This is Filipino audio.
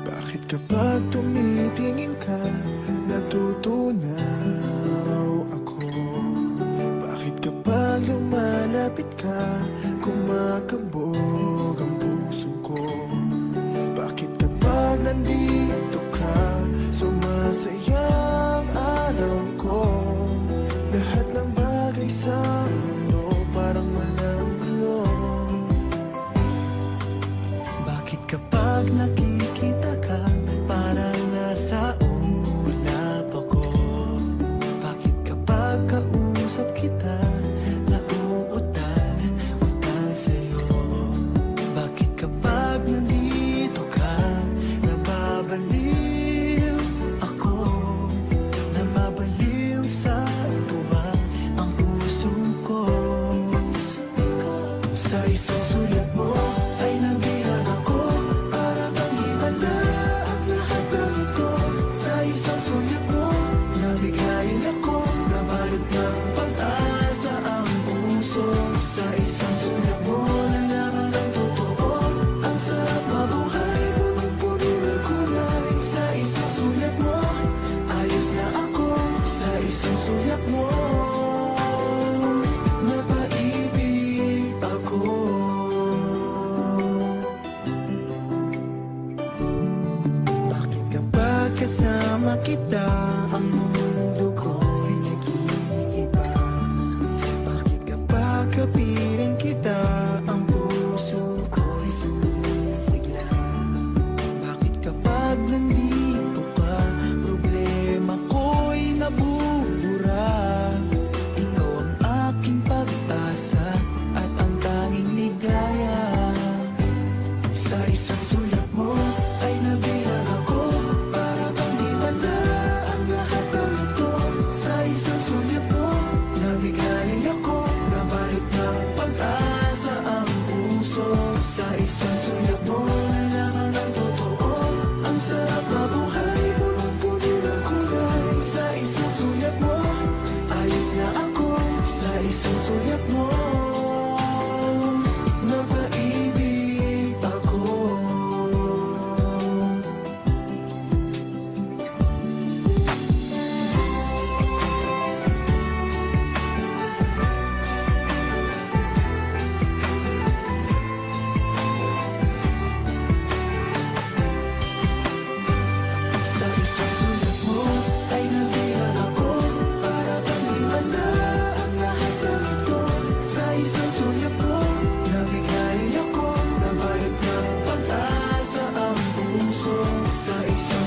Bakit kapag tumitingin ka, natutunaw ako? Bakit kapag lumalapit ka, kumakabog ang puso ko? Bakit kapag nandito ka, sumasaya ang araw ko? Lahat ng bagay sa mundo parang walang gulo. Bakit kapag nakikita ka, parang nasa ulap ako? Bakit kapag kausap kita, nauutal-utal sa'yo? Bakit kapag nandito ka, nababaliw ako? Nababaliw sa tuwa ang puso ko. Sa isang sulat mo ay nabilang ako, para bang himala ang lahat ng ito. Sa isang sulat mo, nabigayin ako, nabalot ng pag-asa ang puso. Sa isang sulat mo, nalaman ng totoo, ang sarap mabuhay, punong-puno ng kulay. Sa isang sulat mo, ayos na ako. Sa isang sulat mo, napaibig ako. Bakit kapag kasama kita, ang mundo ko'y nag-iiba? Bakit kapag kapiling kita, ang puso ko'y sumisigla? Bakit kapag nandito ka, problema ko'y nabubura? Ikaw ang aking pag-asa at ang tanging ligaya. Sa isang sulat mo ay nabilang ako, para bang himala ang lahat ng ito. Sa isang sulat mo, nabigayin ako, nabalot ng pag-asa ang puso. Sa isang sulat mo, nalaman ng totoo, ang sarap mabuhay, punong-puno ng kulay. Sa isang sulat mo, ayos na ako. Sa isang sulat mo, napaibig ako. Sa isang sulat mo ay nabilang ako, para bang himala ang lahat ng ito. Sa isang sulat mo, nabigayin ako, nabalot ng pag-asa ang puso. Sa isang